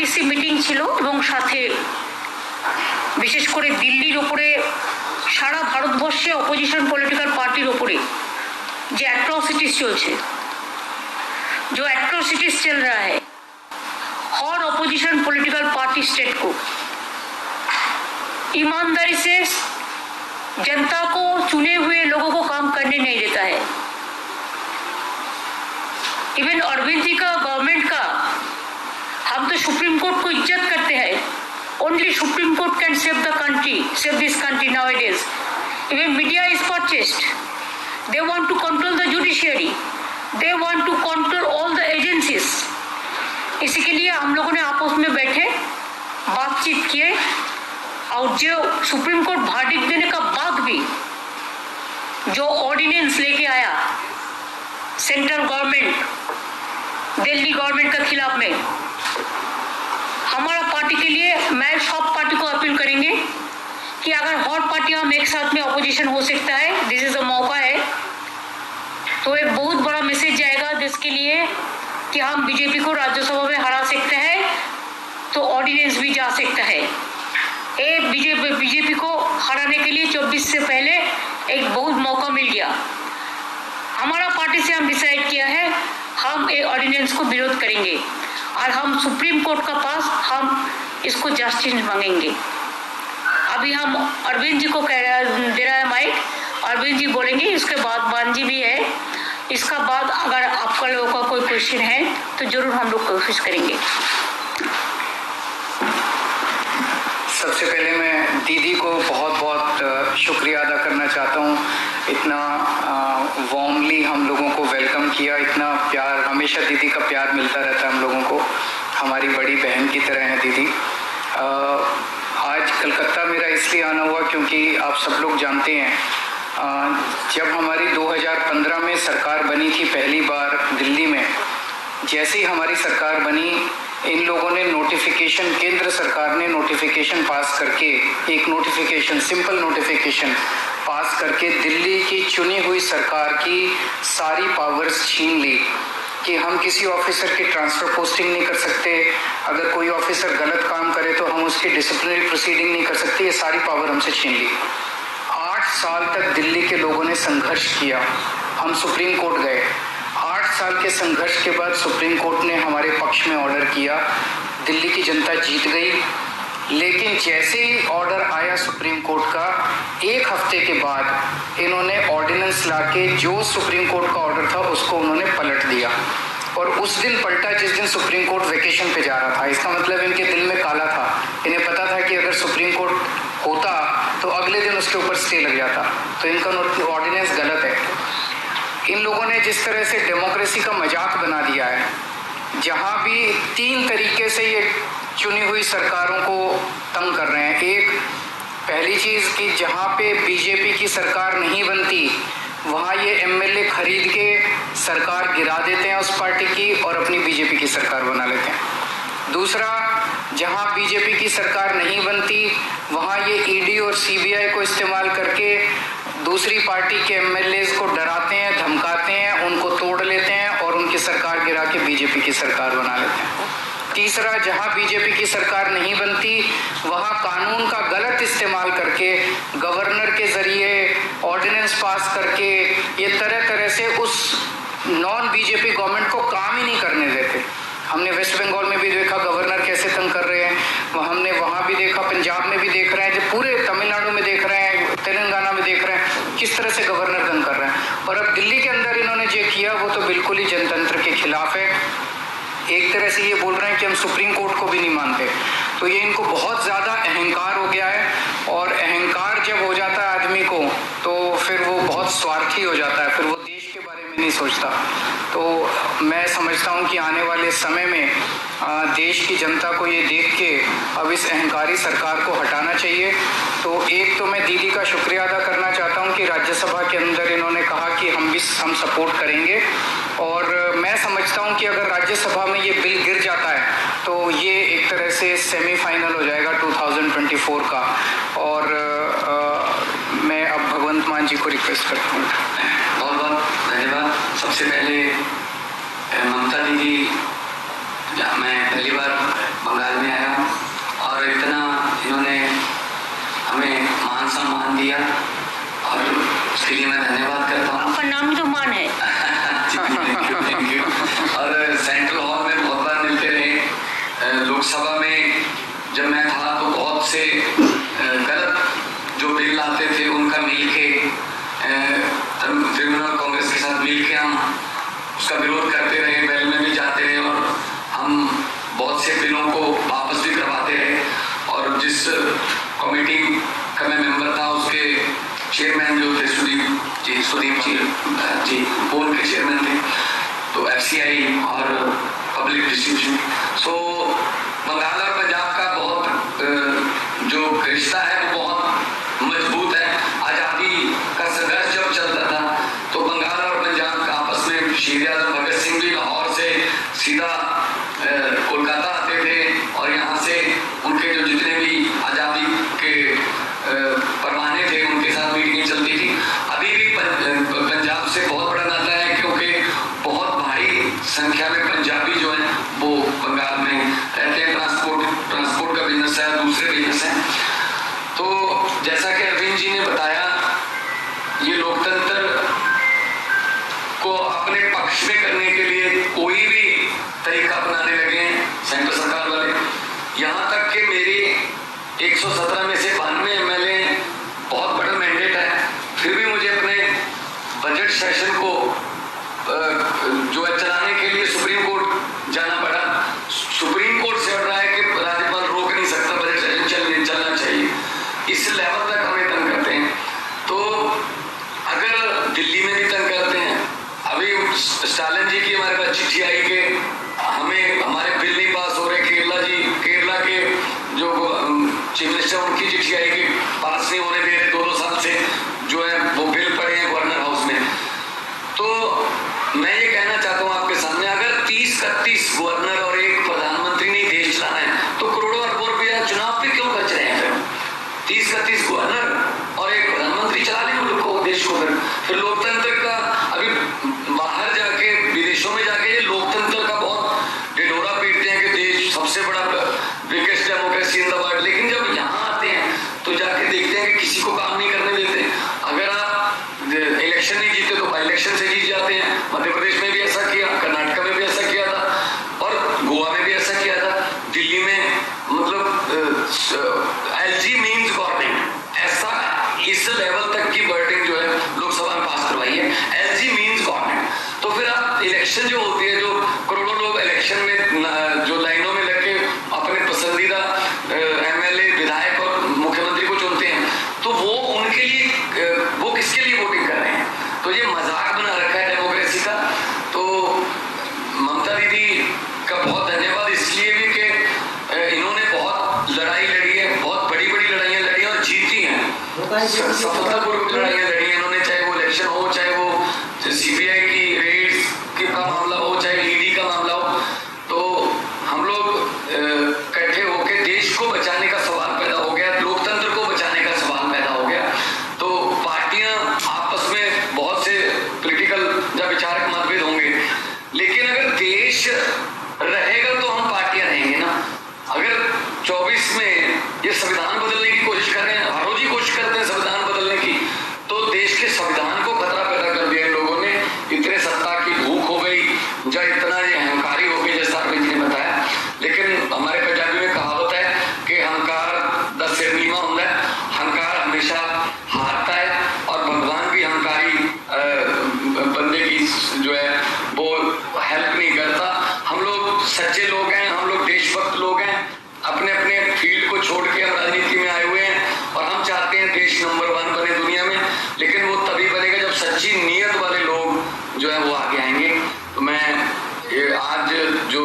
RTC meeting ছিল এবং সাথে বিশেষ করে দিল্লির ওপরে সারা ভারতবর্ষে অপোজিশন পলিটিক্যাল পার্টির ওপরে যে एट्रॉसिटीज चलছে जो एट्रॉसिटीज चल रहा है हर ऑपोजिशन पॉलिटिकल पार्टी स्टेट को ईमानदारी से जनता को चुने हुए लोगों को काम करने नहीं देता है। इवन अरविंद जी का गवर्नमेंट का हम तो सुप्रीम कोर्ट को इज्जत करते हैं। Only supreme court can save the country, save this country nowadays. Even media is purchased. They want to control the judiciary, they want to control all the agencies. इसी के लिए हम लोगों ने आपस में बैठे बातचीत किए और जो सुप्रीम कोर्ट वर्डिक्ट देने का बाद भी जो ऑर्डिनेंस लेके आया सेंट्रल गवर्नमेंट दिल्ली गवर्नमेंट के खिलाफ में, हमारा पार्टी के लिए मैं सब पार्टी को अपील करेंगे कि अगर हर पार्टी हम एक साथ में अपोजिशन हो सकता है, दिस इज अ मौका है, तो एक बहुत बड़ा मैसेज जाएगा देश के लिए कि हम बीजेपी को राज्यसभा में हरा सकते हैं, तो ऑर्डिनेंस भी जा सकता है। ये बीजेपी को हराने के लिए 24 से पहले एक बहुत मौका मिल गया। हमारा पार्टी से हम डिसाइड किया है हम ये ऑर्डिनेंस को विरोध करेंगे और हम सुप्रीम कोर्ट का पास हम इसको जस्टिस मांगेंगे। अभी हम अरविंद जी को दे रहा है माइक, अरविंद जी बोलेंगे, इसके बाद मान जी भी है। इसका बाद अगर आपका लोगों का कोई क्वेश्चन है तो जरूर हम लोग कोशिश करेंगे। सबसे पहले मैं दीदी को बहुत बहुत शुक्रिया अदा करना चाहता हूँ। इतना वार्मली हम लोगों को वेलकम किया, इतना प्यार, हमेशा दीदी का प्यार मिलता रहता है हम लोगों को। हमारी बड़ी बहन की तरह है दीदी। आज कलकत्ता मेरा इसलिए आना हुआ क्योंकि आप सब लोग जानते हैं जब हमारी 2015 में सरकार बनी थी पहली बार दिल्ली में, जैसे ही हमारी सरकार बनी इन लोगों ने नोटिफिकेशन, केंद्र सरकार ने नोटिफिकेशन पास करके, एक नोटिफिकेशन, सिंपल नोटिफिकेशन पास करके दिल्ली की चुनी हुई सरकार की सारी पावर्स छीन ली कि हम किसी ऑफिसर की ट्रांसफ़र पोस्टिंग नहीं कर सकते, अगर कोई ऑफिसर गलत काम करे तो हम उसकी डिसिप्लिनरी प्रोसीडिंग नहीं कर सकते, ये सारी पावर हमसे छीन ली। 8 साल तक दिल्ली के लोगों ने संघर्ष किया, हम सुप्रीम कोर्ट गए। 8 साल के संघर्ष के बाद सुप्रीम कोर्ट ने हमारे पक्ष में ऑर्डर किया, दिल्ली की जनता जीत गई। लेकिन जैसे ही ऑर्डर आया सुप्रीम कोर्ट का, 1 हफ्ते के बाद इन्होंने ऑर्डिनेंस लाके जो सुप्रीम कोर्ट का ऑर्डर था उसको उन्होंने पलट दिया। और उस दिन पलटा जिस दिन सुप्रीम कोर्ट वेकेशन पे जा रहा था। इसका मतलब इनके दिल में काला था, इन्हें पता था कि अगर सुप्रीम कोर्ट होता तो अगले दिन उसके ऊपर स्टे लग जाता, तो इनका ऑर्डिनेंस गलत है। इन लोगों ने जिस तरह से डेमोक्रेसी का मजाक बना दिया है, जहाँ भी 3 तरीके से ये चुनी हुई सरकारों को तंग कर रहे हैं। एक, पहली चीज़ कि जहाँ पे बीजेपी की सरकार नहीं बनती वहाँ ये एमएलए खरीद के सरकार गिरा देते हैं उस पार्टी की और अपनी बीजेपी की सरकार बना लेते हैं। दूसरा, जहाँ बीजेपी की सरकार नहीं बनती वहाँ ये ईडी और सीबीआई को इस्तेमाल करके दूसरी पार्टी के एमएलएज को डराते हैं, धमकाते हैं, उनको तोड़ लेते हैं और उनकी सरकार गिरा के बीजेपी की सरकार बना लेते हैं। तीसरा, जहां बीजेपी की सरकार नहीं बनती वहां कानून का गलत इस्तेमाल करके गवर्नर के जरिए ऑर्डिनेंस पास करके ये तरह तरह से उस नॉन बीजेपी गवर्नमेंट को काम ही नहीं करने देते। हमने वेस्ट बंगाल में भी देखा गवर्नर कैसे तंग कर रहे हैं, हमने वहाँ भी देखा, पंजाब में भी देख रहे हैं, जो पूरे तमिलनाडु में देख रहे हैं, तेलंगाना में देख रहे हैं किस तरह से गवर्नर तंग कर रहे हैं। और अब दिल्ली के अंदर इन्होंने जो किया वो तो बिल्कुल ही जनतंत्र के खिलाफ है। एक तरह से ये बोल रहे हैं कि हम सुप्रीम कोर्ट को भी नहीं मानते। तो ये इनको बहुत ज़्यादा अहंकार हो गया है, और अहंकार जब हो जाता है आदमी को तो फिर वो बहुत स्वार्थी हो जाता है, फिर वो देश के बारे में नहीं सोचता। तो मैं समझता हूँ कि आने वाले समय में देश की जनता को ये देख के अब इस अहंकारी सरकार को हटाना चाहिए। तो एक तो मैं दीदी का शुक्रिया अदा करना चाहता हूँ कि राज्यसभा के अंदर इन्होंने कहा कि हम सपोर्ट करेंगे, और मैं समझता हूँ कि अगर राज्यसभा में ये बिल गिर जाता है तो ये एक तरह से सेमीफाइनल हो जाएगा 2024 का। और मैं अब भगवंत मान जी को रिक्वेस्ट करता हूँ। बहुत बहुत धन्यवाद। सबसे पहले ममता दीदी, मैं पहली बार बंगाल उसके लिए मैं धन्यवाद करता हूँ। आपका नाम तो मान है। Thank you. और सेंट्रल हॉल में बहुत बार मिलते रहे। लोकसभा में जब मैं था तो बहुत से गलत जो बिल लाते थे उनका मिलके तृणमूल कांग्रेस के साथ मिलके हम उसका विरोध करते रहे, बैल में भी जाते रहे और हम बहुत से बिलों को वापस भी करवाते रहे। और जिस कमेटी का मैं मेंबर था उसके चेयरमैन जो थे सुदीप जी वो उनके चेयरमैन थे। तो FCI और पब्लिक डिस्ट्रीब्यूशन, सो बंगाल और पंजाब का बहुत जो रिश्ता है वो बहुत मजबूत है। आज़ादी का संघर्ष जब चलता था तो बंगाल और पंजाब का आपस में शहीद आजम भगत सिंह भी लाहौर से सीधा कोलकाता आते थे और यहाँ से उनके जो जितने भी आज़ादी के परवाने थे उनके साथ मीटिंगें चलती थी। अभी भी पंजाब से बहुत बड़ा नाता है क्योंकि बहुत भारी संख्या में पंजाबी जो है वो बंगाल में रहते हैं। ट्रांसपोर्ट का बिजनेस है, दूसरे बिजनेस है। तो जैसा कि अरविंद जी ने बताया, ये लोकतंत्र को अपने पक्ष में करने के लिए कोई भी तरीका अपनाने लगे हैं सेंट्रल सरकार वाले। यहाँ तक कि मेरी 117 में से 92 MLA बहुत बड़ा मैंडेट है, फिर भी मुझे अपने बजट सेशन को जो है चलाने के लिए सुप्रीम कोर्ट जाना पड़ा। सुप्रीम कोर्ट से ऑर्डर है कि राज्यपाल रोक नहीं सकता, बजट सेशन चलना चाहिए। इस लेवल तक हमें तंग करते हैं। तो अगर दिल्ली में भी तंग करते हैं, अभी स्टालिन जी की हमारे पास चिट्ठी आई कि हमें हमारे बिल नहीं पास हो रहे। केरला के जो चीफ मिनिस्टर उनकी चिट्ठी आई कि पास नहीं होने दे रहे 2-2 साल से जो है वो बिल पड़े हैं गवर्नर हाउस में। तो मैं ये कहना चाहता हूँ आपके सामने, अगर 30-31 गवर्नर और एक प्रधानमंत्री ने देश चलाना है तो करोड़ों अरबों रुपया चुनाव पे क्यों खर्च रहे हैं? 30-31 गवर्नर और एक प्रधानमंत्री चला लें मुल्क को, देश को। फिर लोकतंत्र का अभी बाहर जाके विदेशों में जाके लोकतंत्र का बहुत ढिढोरा पीटते हैं कि देश सबसे बड़ा biggest democracy in the world, लेकिन जब यहाँ आते हैं तो जाके देखते हैं कि किसी को काम नहीं करने देते। अगर आप इलेक्शन नहीं जीते तो बाई इलेक्शन से जीत जाते हैं। मध्य प्रदेश में भी ऐसा किया, कर्नाटक में भी ऐसा किया था और गोवा में भी ऐसा किया था। दिल्ली में मतलब LG मीन्स गवर्नमेंट, ऐसा इस लेवल तक की वर्डिंग जो है लोकसभा में पास करवाई है, LG मीन्स गवर्नमेंट। तो फिर आप इलेक्शन जो होती है, जो करोड़ों लोग इलेक्शन में जो लाइनों में लग के अपने पसंदीदा MLA विधायक और मुख्यमंत्री को चुनते हैं, तो वो उनके लिए वो किसके लिए वोटिंग कर रहे हैं? तो ये मजाक बना रखा है डेमोक्रेसी का। तो ममता दीदी का बहुत धन्यवाद इसलिए भी कि इन्होंने बहुत लड़ाई लड़ी है, बहुत बड़ी बड़ी लड़ाइयाँ लड़ी और जीती हैं, सफलतापूर्वक लड़ाइयाँ लड़ी हैं इन्होंने। चाहे वो इलेक्शन हो, चाहे वो CBI की रेड्स का मामला हो, चाहे ED का मामला हो। तो हम लोग इकट्ठे होकर देश को बचाने का सवाल पैदा हो गया, लोकतंत्र को बचाने का सवाल पैदा हो गया। तो पार्टियां आपस में बहुत से पॉलिटिकल या विचारक मतभेद होंगे, लेकिन अगर देश रहेगा तो हम पार्टियां रहेंगे ना। अगर 24 में ये संविधान बदलने की कोशिश कर रहे हैं, हर रोज ही कोशिश करते हैं संविधान बदलने की, तो देश के संविधान को खतरा पैदा कर दिया इन लोगों ने। इतने सत्ता की भूख हो गई या इतना ये अहंकारी हो गई जैसा अरविंद जी ने बताया। लेकिन हमारे पंजाबी में कहावत है कि हंकार 10 सिर नीवा होता है, हंकार हमेशा हारता है और भगवान भी हंकारी बंदे की जो है वो हेल्प नहीं करता। हम लोग सच्चे लोग हैं, हम लोग देशभक्त लोग हैं, अपने अपने फील्ड को छोड़ के हम राजनीति में आए हुए हैं और हम चाहते हैं देश नंबर 1 बने दुनिया में। लेकिन वो तभी बनेगा जब सच्ची नीयत वाले लोग जो है वो आगे आएंगे। तो मैं आज जो